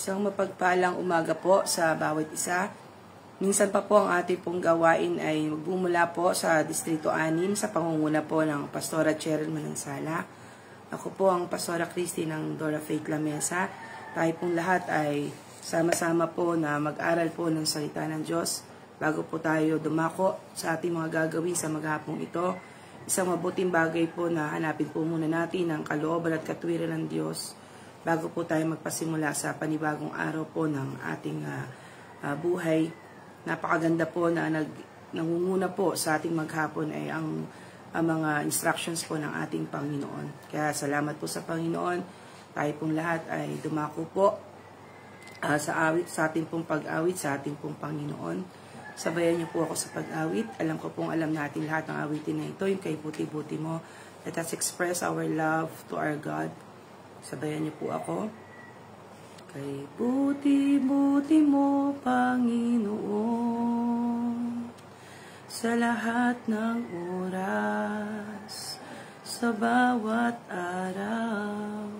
Isang mapagpalang umaga po sa bawat isa. Minsan pa po ang ating pong gawain ay magbumula po sa Distrito 6 sa pangunguna po ng Pastora Cheryl Manansala. Ako po ang Pastora Christy ng Dora Faith Lamesa. Tayo pong lahat ay sama-sama po na mag-aral po ng salita ng Diyos bago po tayo dumako sa ating mga gagawin sa maghapong ito. Isang mabuting bagay po na hanapin po muna natin ang kalooban at katwiran ng Diyos bago po tayo magpasimula sa panibagong araw po ng ating buhay. Napakaganda po na nangunguna po sa ating maghapon ay ang mga instructions po ng ating Panginoon. Kaya salamat po sa Panginoon. Tayo pong lahat ay dumako po sa ating pong pag-awit, sa ating pong Panginoon. Sabayan niyo po ako sa pag-awit. Alam ko pong alam natin lahat ng awitin na ito, yung kay buti-buti mo. Let us express our love to our God. Sabayan niyo po ako. Kay buti-buti mo, Panginoon, sa lahat ng oras, sa bawat araw,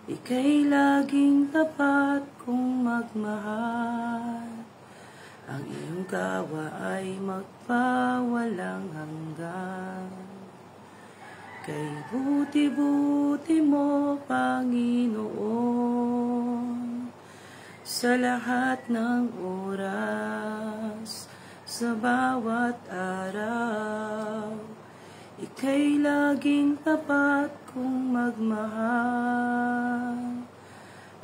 ika'y laging tapat kong magmahal. Ang iyong gawa ay magpawalang hanggan. Kay buti-buti mo, Panginoon, sa lahat ng oras, sa bawat araw, ika'y laging tapat kong magmahal.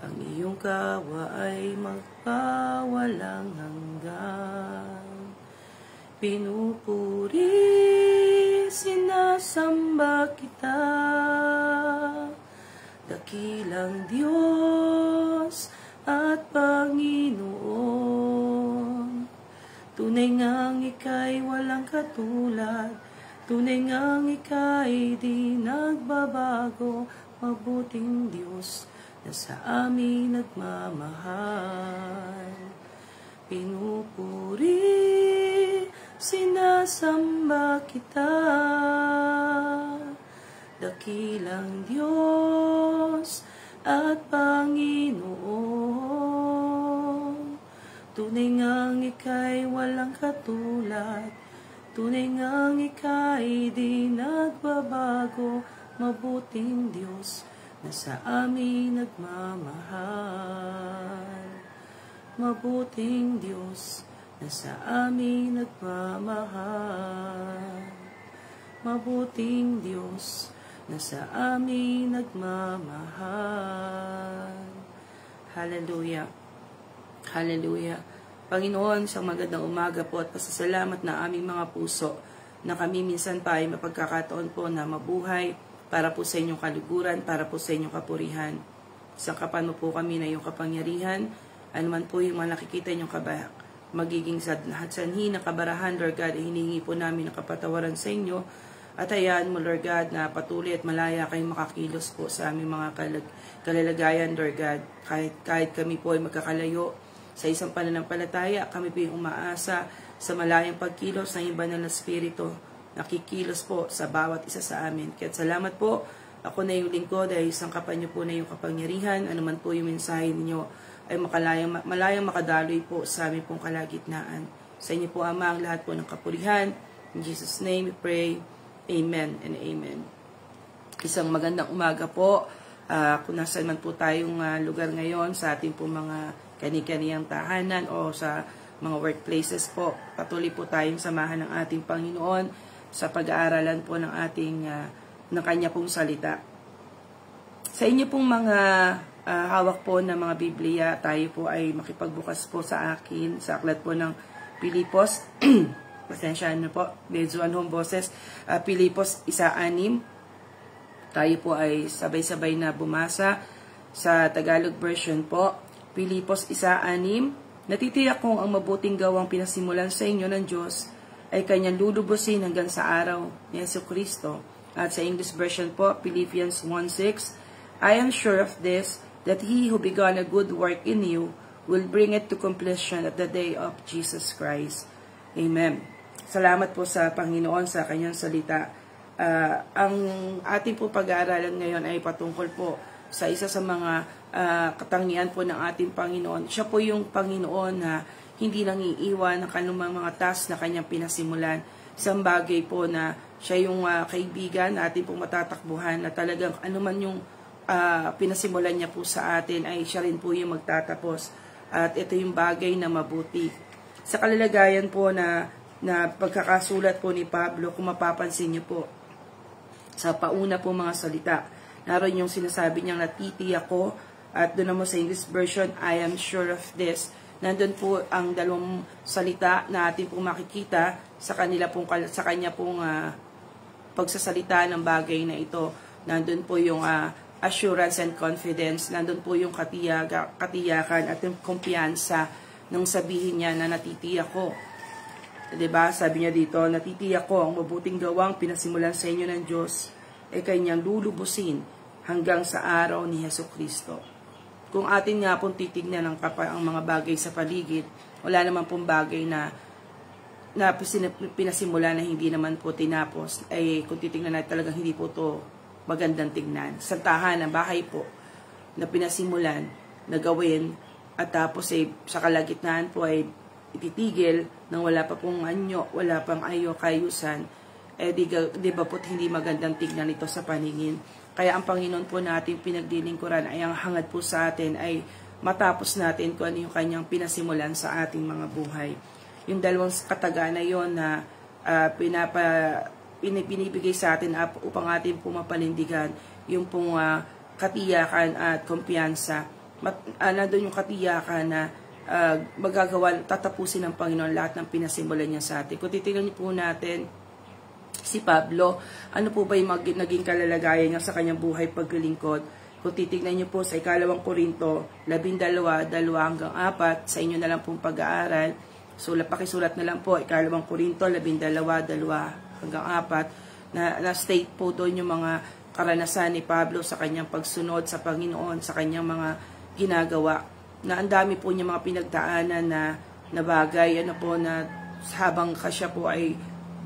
Ang iyong gawa ay magpawalang hanggan. Pinupuri, sinasamba kita, dakilang Diyos at Panginoon. Tunay ngang ika'y walang katulad, tunay ngang ika'y di nagbabago, mabuting Diyos na sa amin nagmamahal. Pinupuri, sinasamba kita, dakilang Diyos at Panginoon. Tunay ngang ika'y walang katulad, tunay ngang ika'y di nagbabago, mabuting Diyos na sa amin nagmamahal. Mabuting Diyos na sa amin nagmamahal. Mabuting Diyos na sa amin nagmamahal. Hallelujah. Hallelujah. Panginoon, sa magandang umaga po at pasasalamat na aming mga puso na kami minsan pa ay mapagkakataon po na mabuhay para po sa inyong kaluguran, para po sa inyong kapurihan. Sangkapan mo po kami na iyong kapangyarihan, anuman po yung mga nakikita inyong magiging sanhi na kabarahan, Lord God, hiningi po namin ang kapatawaran sa inyo. At hayaan mo, Lord God, na patuloy at malaya kayong makakilos po sa aming mga kalalagayan, Lord God. Kahit kami po ay magkakalayo sa isang pananampalataya, kami po yung umaasa sa malayang pagkilos ng banal na Espiritu, nakikilos po sa bawat isa sa amin. Kaya salamat po, ako na yung lingkod ay sangkapan niyo po na yung kapangyarihan, anuman po yung mensahe ninyo ay malayang makadaloy po sa aming pong kalagitnaan. Sa inyo po, Ama, ang lahat po ng kapurihan. In Jesus' name we pray. Amen and amen. Isang magandang umaga po. Kung nasan man po tayong lugar ngayon sa ating po mga kani-kaniyang tahanan o sa mga workplaces po, patuloy po tayong samahan ng ating Panginoon sa pag-aaralan po ng ating ng Kanya pong salita. Sa inyo pong mga hawak po ng mga Biblia, tayo po ay makipagbukas po sa akin sa aklat po ng Pilipos. Pasensya na po, medyo anong boses. Pilipos 1:6. Tayo po ay sabay-sabay na bumasa sa Tagalog version po. Pilipos 1:6. Natitiyak kong ang mabuting gawang pinasimulan sa inyo ng Diyos ay Kanyang lulubusin hanggang sa araw ni Jesucristo. At sa English version po, Philippians 1:6. I am sure of this, that He who began a good work in you will bring it to completion at the day of Jesus Christ. Amen. Salamat po sa Panginoon sa Kanyang salita. Ang ating po pag-aaralan ngayon ay patungkol po sa isa sa mga katangian po ng ating Panginoon. Siya po yung Panginoon na hindi nang iiwan ng kanumang mga task na kanyang pinasimulan. Isang bagay po na siya yung kaibigan na ating pong matatakbuhan na talagang anuman yung pinasimulan niya po sa atin ay siya rin po yung magtatapos. At ito yung bagay na mabuti. Sa kalalagayan po na pagkakasulat po ni Pablo, kung mapapansin niyo po, sa pauna po mga salita, naroon yung sinasabi niyang natitiyak ko, at doon naman sa English version, I am sure of this. Nandun po ang dalawang salita na ating pong makikita sa sa kanya pong pagsasalita ng bagay na ito. Nandun po yung assurance and confidence, nandun po yung katiyakan at yung kumpiyansa nung sabihin niya na natitiyak ko. Diba? Sabi niya dito, natitiyak ko ang mabuting gawang pinasimulan sa inyo ng Diyos ay kanyang lulubusin hanggang sa araw ni Jesucristo. Kung atin nga pong titignan ang mga bagay sa paligid, wala naman pong bagay na pinasimula na hindi naman po tinapos. Ay kung titignan natin talagang hindi po to magandang tignan. Sa tahanan, bahay po na pinasimulan, na gawin, at tapos sa kalagitnaan po ay ititigil nang wala pa pong anyo, wala pang kayusan, di ba po't hindi magandang tignan ito sa paningin. Kaya ang Panginoon po natin pinagdilingkuran ay ang hangad po sa atin ay matapos natin kung ano yung kanyang pinasimulan sa ating mga buhay. Yung dalawang kataga na yon na binibigay sa atin upang ating pumapanindigan, yung pong katiyakan at kumpiyansa. Nandun yung katiyakan na tatapusin ng Panginoon lahat ng pinasimulan niya sa atin. Kung titignan niyo po natin si Pablo, ano po ba yung naging kalalagayan niya sa kanyang buhay paglilingkod? Kung titignan niyo po sa 2 Korinto 12:2-4, sa inyo na lang pong pag-aaral, pakisulat na lang po 2 Korinto 12:2-4, na state po doon yung mga karanasan ni Pablo sa kanyang pagsunod sa Panginoon, sa kanyang mga ginagawa, na ang dami po niya mga pinagdaanan na bagay, na habang siya po ay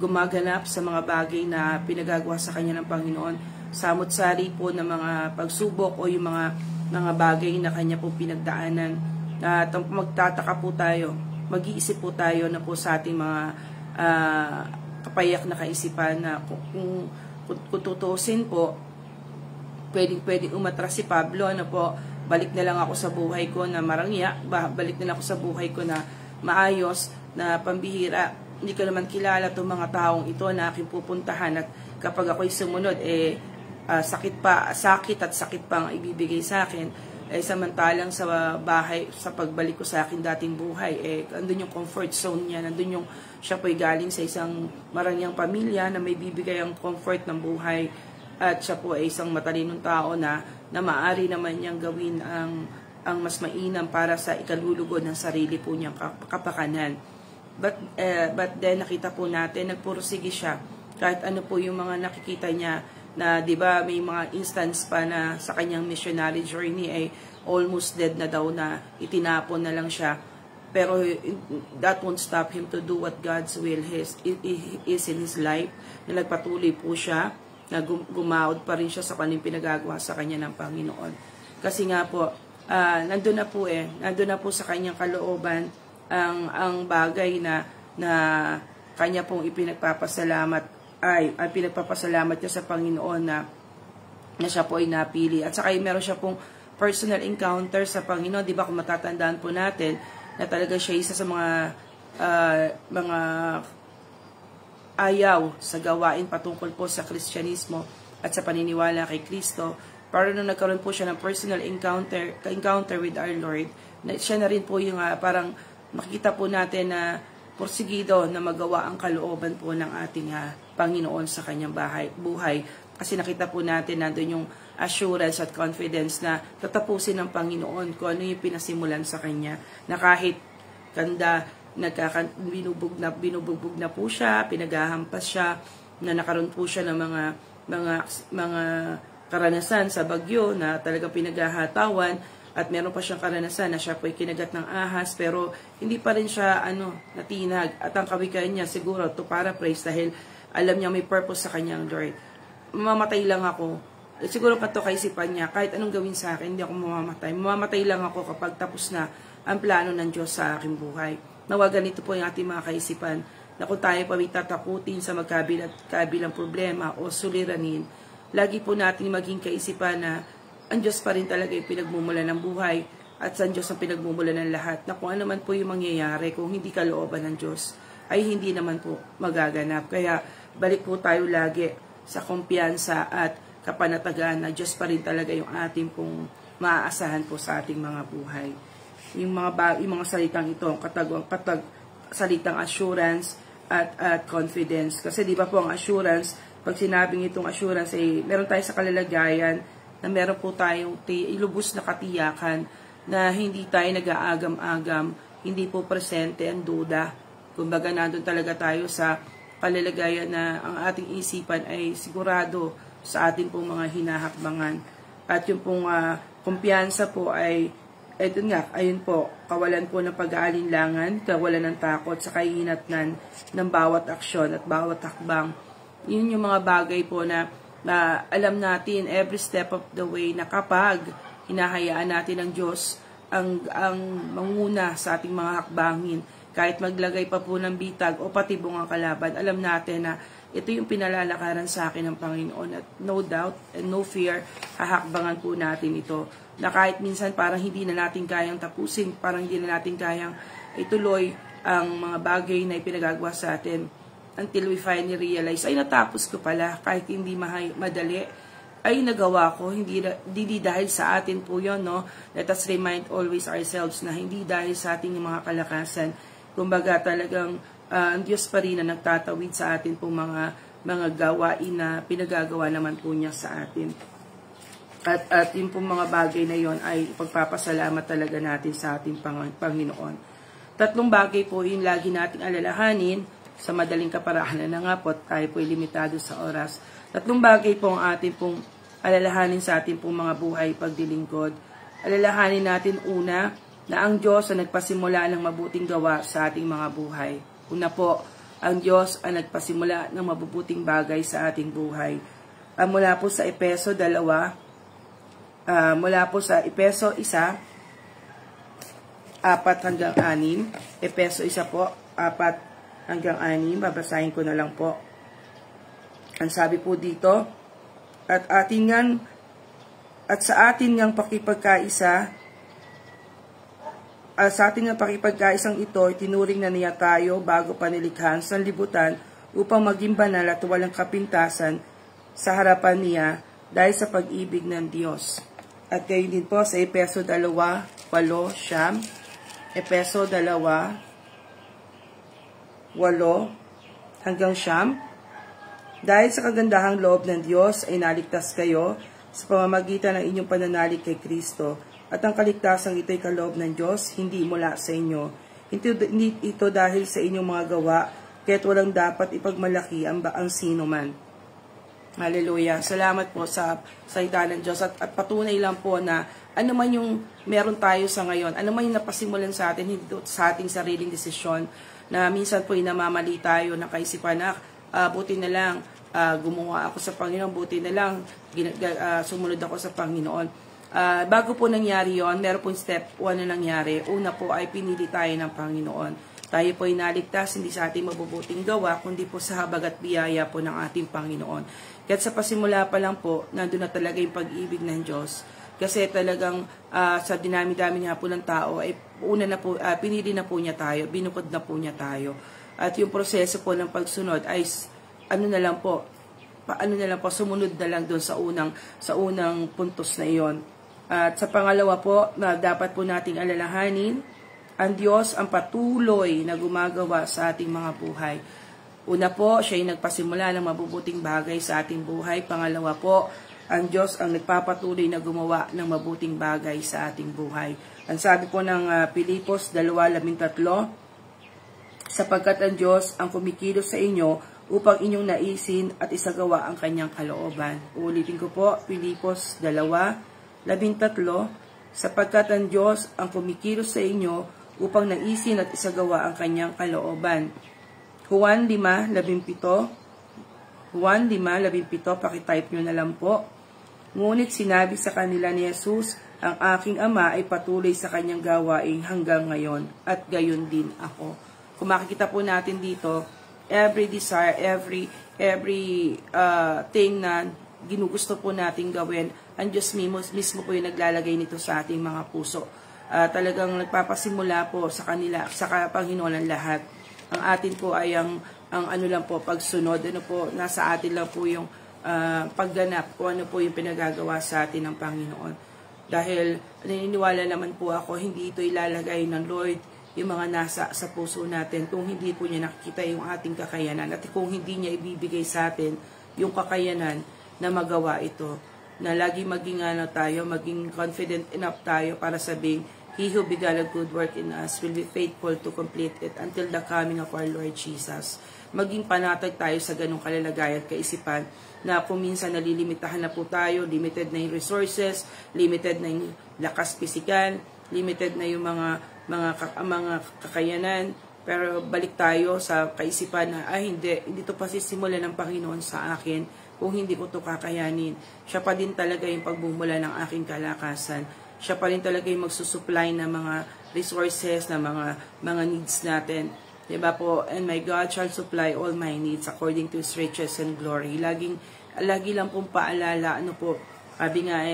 gumaganap sa mga bagay na pinagagawa sa kanya ng Panginoon, samot-sari po ng mga pagsubok o yung mga bagay na kanya po pinagdaanan. At magtataka po tayo, mag-iisip po tayo na po sa ating mga kapayak na kaisipan na kung tutuusin po, pwedeng umatras si Pablo, balik na lang ako sa buhay ko na marangya, balik na lang ako sa buhay ko na maayos, na pambihira. Hindi ko naman kilala itong mga taong ito na aking pupuntahan, at kapag ako'y sumunod, sakit pa ang ibibigay sa akin. Samantalang sa bahay, sa pagbalik ko sa akin dating buhay, andun yung comfort zone niya, nandun yung siya po'y galing sa isang marangyang pamilya na may bibigay ang comfort ng buhay, at siya po ay isang matalinong tao na maaari naman niyang gawin ang mas mainam para sa ikalulugod ng sarili po niyang kapakanan. But then nakita po natin, nagpursige siya. Kahit ano po yung mga nakikita niya, na di ba may mga instance pa na sa kanyang missionary journey ay almost dead na daw, na itinapon na lang siya. Pero that won't stop him to do what God's will is in his life. Na nagpatuloy po siya, na gumawad pa rin siya sa kanyang pinagagawa sa kanya ng Panginoon. Kasi nga po, nandun na po sa kanyang kalooban ang bagay na kanya pong ipinagpapasalamat ay pinagpapasalamat niya sa Panginoon na siya po ay napili. At saka meron siya pong personal encounter sa Panginoon. Di ba kung matatandaan po natin na talaga siya isa sa mga ayaw sa gawain patungkol po sa Kristyanismo at sa paniniwala kay Kristo. Pero nung nagkaroon po siya ng personal encounter with our Lord, siya na rin po yung parang makikita po natin na porsigido na magawa ang kalooban po ng ating Panginoon sa kanyang buhay. Kasi nakita po natin nandun yung assurance at confidence na tatapusin ng Panginoon kung ano yung pinasimulan sa kanya. Na kahit binubugbog na po siya, pinaghahampas siya, na nakaroon po siya ng mga karanasan sa bagyo na talagang pinaghahatawan. At meron pa siyang karanasan na siya po'y kinagat ng ahas, pero hindi pa rin siya natinag. At ang kawikaan niya siguro, to paraphrase, dahil alam niya may purpose sa kanyang Lord. Mamatay lang ako, siguro kato kaisipan niya, kahit anong gawin sa akin, hindi ako mamamatay. Mamamatay lang ako kapag tapos na ang plano ng Diyos sa aking buhay. Nawa ganito po yung ating mga kaisipan, na kung tayo pa may tatakutin sa magkabilang problema o suliranin, lagi po natin maging kaisipan na ang Diyos pa rin talaga yung pinagmumula ng buhay at sa Diyos ang pinagmumula ng lahat, na kung ano man po yung mangyayari, kung hindi kalooban ng Diyos, ay hindi naman po magaganap. Kaya balik po tayo lagi sa kumpiyansa at kapanatagan na Diyos pa rin talaga yung ating pong maaasahan po sa ating mga buhay. Yung mga salitang ito, salitang assurance at confidence. Kasi di ba po ang assurance, pag sinabing itong assurance, meron tayo sa kalalagayan na meron po tayong ilubos na katiyakan na hindi tayo nag-aagam-agam, hindi po presente ang duda. Kumbaga nandun talaga tayo sa kalalagayan na ang ating isipan ay sigurado sa ating pong mga hinahakbangan. At yung pong kumpiyansa po ay eto nga, ayun po, kawalan po ng pag-aalinlangan, kawalan ng takot sa kahinatnan ng bawat aksyon at bawat hakbang. Yun yung mga bagay po na alam natin every step of the way na kapag hinahayaan natin ng Diyos ang manguna sa ating mga hakbangin, kahit maglagay pa po ng bitag o patibong ang kalaban, alam natin na ito yung pinalalakaran sa akin ng Panginoon at no doubt and no fear, hahakbangan po natin ito. Na kahit minsan parang hindi na natin kayang tapusin, parang hindi na natin kayang ituloy ang mga bagay na ipinagagawa sa atin until we finally realize, ay natapos ko pala, kahit hindi madali, ay nagawa ko, hindi dahil sa atin po yun, no? Let us remind always ourselves na hindi dahil sa ating mga kalakasan, kumbaga talagang ang Diyos pa rin na nagtatawid sa atin po mga gawain na pinagagawa naman po niya sa atin. At yung pong mga bagay na yon ay pagpapasalamat talaga natin sa ating Panginoon. Tatlong bagay po yung lagi nating alalahanin sa madaling kaparahanan na nga po, tayo po limitado sa oras. Tatlong bagay po ang ating pong alalahanin sa ating pong mga buhay pagdilingkod. Alalahanin natin una na ang Diyos ang nagpasimula ng mabuting gawa sa ating mga buhay. Una po, ang Diyos ang nagpasimula ng mabubuting bagay sa ating buhay. Mula po sa Efeso 2, mula po sa Efeso 1, 4 hanggang 6. Efeso 1 po, 4 hanggang 6. Babasahin ko na lang po. Ang sabi po dito, at sa ating ngang pakipagkaisa, sa ating pakipagkaisang ito, tinuring na niya tayo bago panilikhan sa libutan upang maging banal at walang kapintasan sa harapan niya dahil sa pag-ibig ng Diyos. At gayon din po sa Efeso 2, 8, siyam. Efeso 2, 8 hanggang siyam. Dahil sa kagandahang loob ng Diyos ay naligtas kayo sa pamamagitan ng inyong pananalig kay Kristo. At ang kaligtasang ito'y kaloob ng Diyos, hindi mula sa inyo. Hindi ito dahil sa inyong mga gawa, kaya't walang dapat ipagmalaki ang sino man. Hallelujah. Salamat po sa salita ng Diyos at patunay lang po na ano man yung meron tayo sa ngayon, ano man yung napasimulan sa atin, hindi sa ating sariling desisyon, na minsan po inamamali tayo na kaisipan na buti na lang gumawa ako sa Panginoon, buti na lang sumunod ako sa Panginoon. Bago po nangyari yon, meron po step 1 na nangyari. Una po ay pinili tayo ng Panginoon. Tayo po ay naligtas hindi sa ating mabubuting gawa, kundi po sa habag at biyaya po ng ating Panginoon. Kaya sa pasimula pa lang po, nandun na talaga yung pag-ibig ng Diyos. Kasi talagang sa dinami-dami nga po ng tao, ay pinili na po niya tayo, binukod na po niya tayo. At yung proseso po ng pagsunod ay sumunod na lang doon sa unang puntos na iyon. At sa pangalawa po, na dapat po nating alalahanin, ang Diyos ang patuloy na gumagawa sa ating mga buhay. Una po, siya ay nagpasimula ng mabubuting bagay sa ating buhay. Pangalawa po, ang Diyos ang nagpapatuloy na gumawa ng mabuting bagay sa ating buhay. Ang sabi po ng Pilipos 2:13, sapagkat ang Diyos ang kumikilos sa inyo upang inyong naisin at isagawa ang kanyang kalooban. Uulitin ko po, Pilipos 2:13, sapagkat ang Diyos ang kumikilos sa inyo upang naisin at isagawa ang kanyang kalooban. Juan 5:17, pakitype nyo na lang po. Ngunit sinabi sa kanila ni Jesus, ang aking Ama ay patuloy sa kanyang gawain hanggang ngayon, at gayon din ako. Kung makikita po natin dito, every desire, every thing na ginugusto po nating gawin, ang Diyos mismo po yung naglalagay nito sa ating mga puso. Talagang nagpapasimula po sa kanila, sa Panginoon ang lahat. Ang atin po ay ang ano lang po, pagsunod, ano po, nasa atin lang po yung pagganap kung ano po yung pinagagawa sa atin ng Panginoon. Dahil naniniwala naman po ako, hindi ito ilalagay ng Lord yung mga nasa sa puso natin kung hindi po niya nakikita yung ating kakayanan at kung hindi niya ibibigay sa atin yung kakayanan na magawa ito. Na lagi maging tayo, maging confident enough tayo para sabing, He who began a good work in us will be faithful to complete it until the coming of our Lord Jesus. Maging panatag tayo sa ganong kalalagayan at kaisipan na kung minsan nalilimitahan na po tayo, limited na yung resources, limited na yung lakas pisikal, limited na yung mga kakayanan, pero balik tayo sa kaisipan na, hindi to pasisimulan ng Panginoon sa akin kung hindi ko to kakayanin. Siya pa din talaga yung pagbumula ng aking kalakasan. Siya pa rin talaga yung magsusupply ng mga resources, ng mga needs natin. Diba po? And my God shall supply all my needs according to His riches and glory. Lagi lang pong paalala, ano po, sabi nga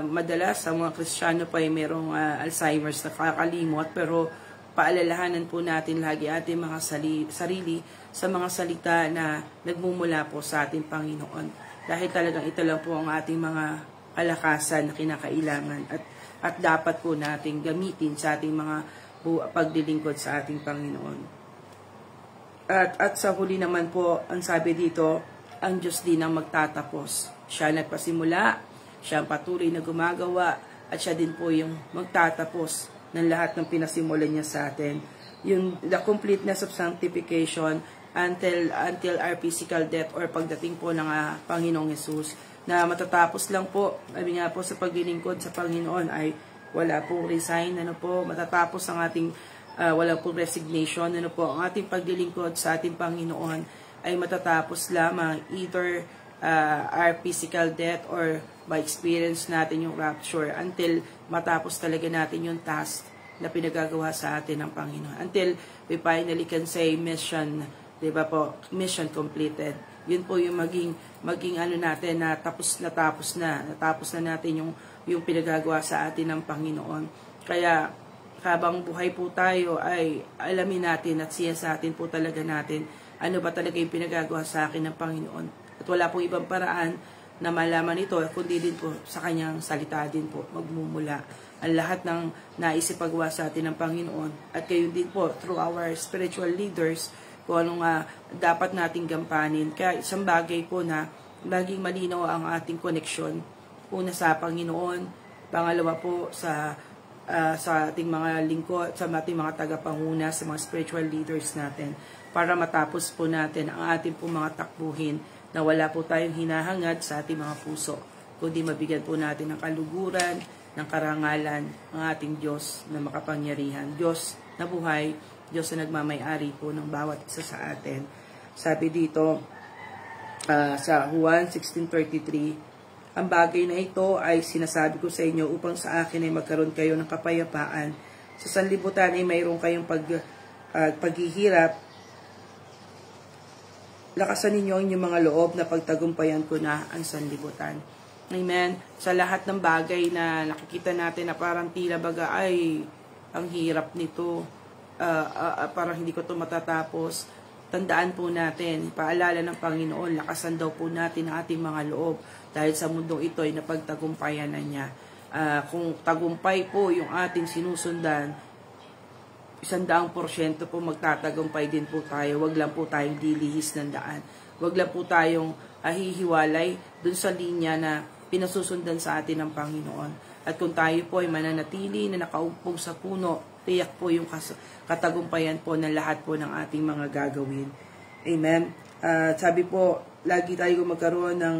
madalas sa mga Kristiyano pa ay merong Alzheimer's na kakakalimot, pero paalalahanan po natin lagi ating mga sarili sa mga salita na nagmumula po sa ating Panginoon. Dahil talagang ito lang po ang ating mga kalakasan na kinakailangan at dapat po nating gamitin sa ating mga paglilingkod sa ating Panginoon. At sa huli naman po, ang sabi dito, ang Diyos din ang magtatapos. Siya nagpasimula, siya ang patuloy na gumagawa, at siya din po yung magtatapos ng lahat ng pinasimulan niya sa atin. The completeness of sanctification until our physical death or pagdating po ng Panginoong Jesus, na matatapos lang po, sabi nga po sa paglilingkod sa Panginoon ay wala pong resign, matatapos ang ating, wala pong resignation, ang ating paglilingkod sa ating Panginoon ay matatapos lamang either our physical death or by experience natin yung rapture until matapos talaga natin yung task na pinagagawa sa atin ng Panginoon. Until we finally can say mission, diba po, mission completed. Yun po yung maging ano natin na natapos na natin yung pinagagawa sa atin ng Panginoon. Kaya habang buhay po tayo ay alamin natin at siya sa atin po talaga natin ano ba talaga yung pinagagawa sa akin ng Panginoon. At wala pong ibang paraan na malaman ito, kundi din po sa kanyang salita din po magmumula ang lahat ng naisipagawa sa atin ng Panginoon. At gayon din po through our spiritual leaders kung anong dapat nating gampanin. Kaya isang bagay po na laging malinaw ang ating koneksyon. Una sa Panginoon, pangalawa po sa ating mga lingkod, sa ating mga tagapanguna, sa mga spiritual leaders natin, para matapos po natin ang ating po mga takbuhin na wala po tayong hinahangad sa ating mga puso, kundi mabigyan po natin ng kaluguran, ng karangalan, ang ating Diyos na makapangyarihan. Diyos na buhay, Diyos na nagmamay-ari po ng bawat isa sa atin. Sabi dito sa Juan 16:33, ang bagay na ito ay sinasabi ko sa inyo upang sa akin ay magkaroon kayo ng kapayapaan. Sa sanlibutan ay mayroon kayong paghihirap. Lakasan ninyo ang inyong mga loob na pagtagumpayan ko na ang sanlibutan. Amen. Sa lahat ng bagay na nakikita natin na parang tila baga ay ang hirap nito, parang hindi ko ito matatapos, tandaan po natin, paalala ng Panginoon, lakasan daw po natin ang ating mga loob dahil sa mundong ito ay napagtagumpayan na niya. Kung tagumpay po yung ating sinusundan, 100% po magtatagumpay din po tayo. Wag lang po tayong dilihis ng daan. Wag lang po tayong hihiwalay dun sa linya na pinasusundan sa atin ng Panginoon. At kung tayo po ay mananatili na nakaumpog sa puno, tiyak po yung katagumpayan po ng lahat po ng ating mga gagawin. Amen. Sabi po, lagi tayo magkaroon ng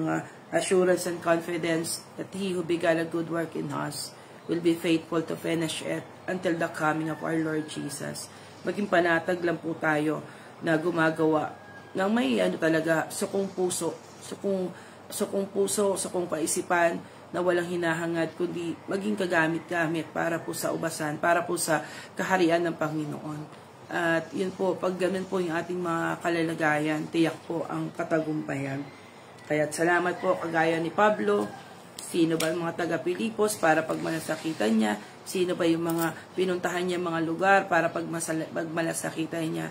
assurance and confidence that He who began a good work in us will be faithful to finish it until the coming of our Lord Jesus. Maging panatag lang po tayo na gumagawa ng may talaga sukong puso, sukong sukong puso, sukong kaisipan na walang hinahangad, kundi maging kagamit-gamit para po sa ubasan, para po sa kaharian ng Panginoon. At yun po, pag ganun po yung ating mga kalalagayan, tiyak po ang katagumpayan. Kaya salamat po, kagaya ni Pablo, sino ba yung mga taga-Pilipos para pag malasakitan niya, sino ba yung mga pinuntahan niya mga lugar para pag malasakitan niya,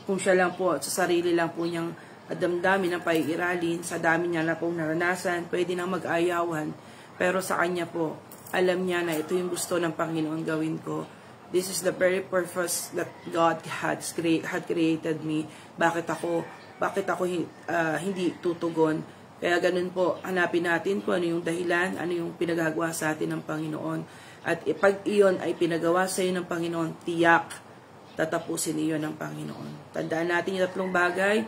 kung siya lang po, sa sarili lang po niyang damdamin ng paiiralin, sa dami niya na pong naranasan, pwede nang mag-ayawan. Pero sa kanya po, alam niya na ito yung gusto ng Panginoon gawin ko. This is the very purpose that God had created me. Bakit ako hindi tutugon? Kaya ganun po, hanapin natin kung ano yung dahilan, ano yung pinagagawa sa atin ng Panginoon. At pag iyon ay pinagawa sa iyo ng Panginoon, tiyak, tatapusin iyon ng Panginoon. Tandaan natin yung tatlong bagay.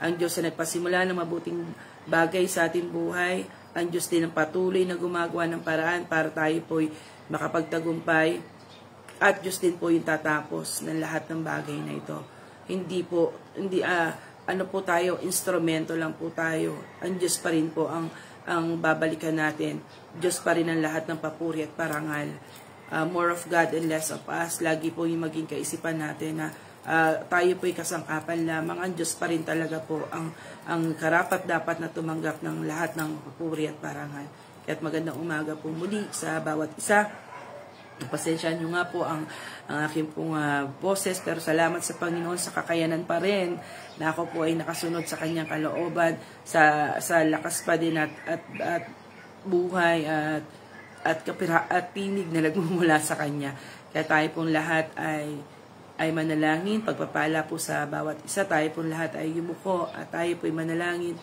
Ang Diyos na nagpasimula ng mabuting bagay sa ating buhay. Ang Diyos din ang patuloy na gumagawa ng paraan para tayo po'y makapagtagumpay. At Diyos din po yung tatapos ng lahat ng bagay na ito. Ano po tayo, instrumento lang po tayo. Ang Diyos pa rin po ang babalikan natin. Diyos pa rin ang lahat ng papuri at parangal. More of God and less of us. Lagi po yung maging kaisipan natin na tayo po'y kasangkapan lamang. Ang Diyos pa rin talaga po ang karapat dapat na tumanggap ng lahat ng papuri at parangal. Kaya't magandang umaga po muli sa bawat isa. Pasensya nyo nga po ang aking pong boses, pero salamat sa Panginoon sa kakayanan pa rin na ako po ay nakasunod sa kanyang kalooban, sa lakas pa din at buhay at tinig na nagmumula sa kanya. Kaya tayo pong lahat ay manalangin, pagpapala po sa bawat isa, tayo pong lahat ay yumuko at tayo po ay manalangin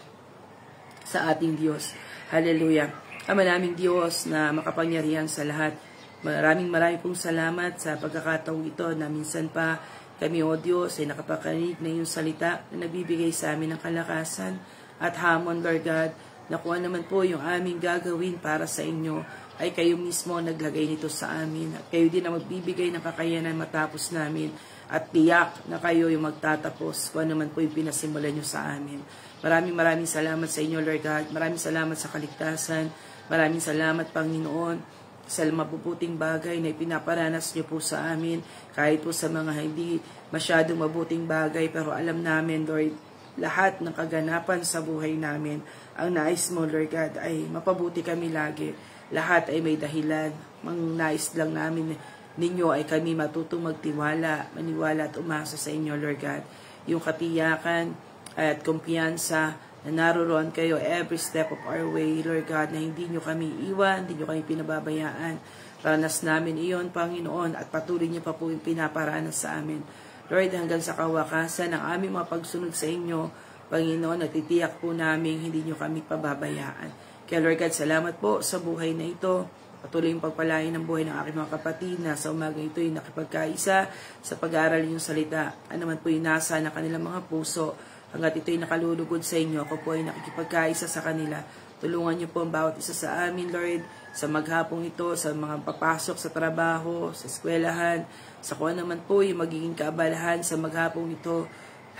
sa ating Diyos. Hallelujah. Ama naming Diyos na makapangyarihan sa lahat, maraming pong salamat sa pagkakataong ito na minsan pa kami, O Diyos, ay nakapakarinig na iyong salita na nagbibigay sa amin ng kalakasan at hamon, Lord God, na kung naman po yung aming gagawin para sa inyo, ay kayo mismo naglagay nito sa amin. At kayo din ang magbibigay ng kakayanan matapos namin. At tiyak na kayo yung magtatapos kung naman po yung pinasimulan nyo sa amin. Maraming salamat sa inyo, Lord God. Maraming salamat sa kaligtasan. Maraming salamat, Panginoon, sa mabubuting bagay na ipinaparanas niyo po sa amin, kahit po sa mga hindi masyadong mabuting bagay, pero alam namin, Lord, lahat ng kaganapan sa buhay namin, ang nais mo, Lord God, ay mapabuti kami lagi. Lahat ay may dahilan. Ang nais lang namin ninyo ay kami matutong magtiwala, maniwala at umasa sa inyo, Lord God. Yung katiyakan at kumpiyansa na naroon kayo every step of our way, Lord God, na hindi nyo kami iwan, hindi nyo kami pinababayaan. Ranas namin iyon, Panginoon, at patuloy nyo pa po yung pinaparanas sa amin. Lord, hanggang sa kawakasan ng aming mga pagsunod sa inyo, Panginoon, natitiyak po namin hindi nyo kami pababayaan. Kaya Lord God, salamat po sa buhay na ito. Patuloy yung pagpalain ng buhay ng aking mga kapatid na sa umaga ito ay nakipagkaisa sa pag-aaral yung salita. Ano man po yung nasa na kanilang mga puso, hanggat ito'y nakalulugod sa inyo, ako po ay nakikipagkaisa sa kanila. Tulungan niyo po ang bawat isa sa amin, Lord, sa maghapong ito, sa mga papasok sa trabaho, sa eskwelahan, sa kung naman po yung magiging kaabalahan sa maghapong ito.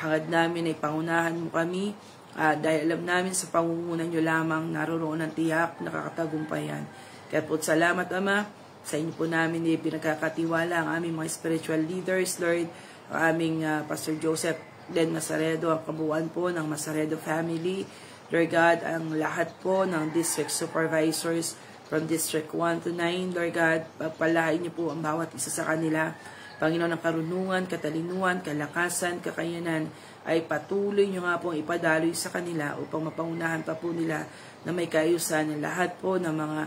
Hangad namin ay pangunahan mo kami, dahil alam namin sa pangungunan niyo lamang naroon ang tiyak, nakakatagumpayan. Kaya po salamat, Ama, sa inyo po namin pinagkakatiwala ang aming mga spiritual leaders, Lord, ang aming Pastor Joseph Len Masaredo, ang kabuuan po ng Masaredo family. Lord God, ang lahat po ng district supervisors from District 1 to 9, Lord God, pagpalain niyo po ang bawat isa sa kanila. Panginoon, ang karunungan, katalinuhan, kalakasan, kakayanan, ay patuloy niyo nga pong ipadaloy sa kanila upang mapangunahan pa po nila na may kaayusan ng lahat po ng mga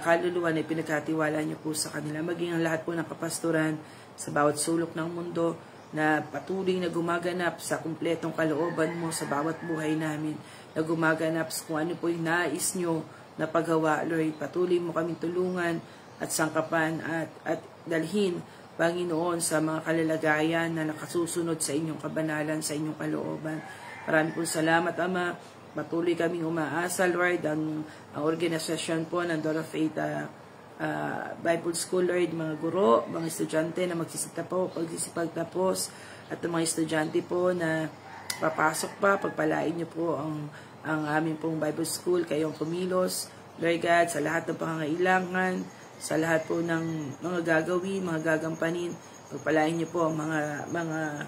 kaluluwa na pinagkatiwala niyo po sa kanila. Maging ang lahat po ng kapastoran sa bawat sulok ng mundo, na patuloy na gumaganap sa kumpletong kalooban mo sa bawat buhay namin, na gumaganap sa kung ano po yung nais nyo na paggawa, Lord. Patuloy mo kaming tulungan at sangkapan at dalhin, Panginoon, sa mga kalalagayan na nakasusunod sa inyong kabanalan, sa inyong kalooban. Maraming po salamat, Ama. Patuloy kaming umaasa, Lord, ang organisasyon po ng Door of Faith Bible School, Lord, mga guro, mga estudyante na magsisipagtapos, at mga estudyante po na papasok pa, pagpalain niyo po ang ang aming pong Bible School, kayong kumilos, Lord God, sa lahat ng pangangailangan, sa lahat po ng mga gagawin, mga gagampanin, pagpalain niyo po ang mga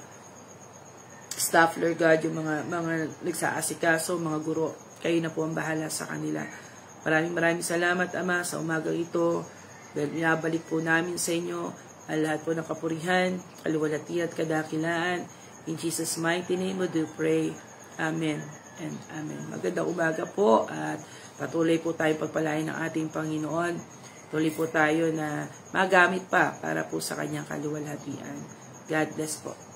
staff, Lord God, yung mga nagsaasikaso, mga guro, kayo na po ang bahala sa kanila. Maraming salamat, Ama, sa umaga ito. Dahil binabalik po namin sa inyo ang lahat po ng kapurihan, kaluwalhati at kadakilaan. In Jesus' mighty name we do pray. Amen and amen. Magandang umaga po at patuloy po tayo pagpalain ng ating Panginoon. Tuloy po tayo na magamit pa para po sa kanyang kaluwalhatian. God bless po.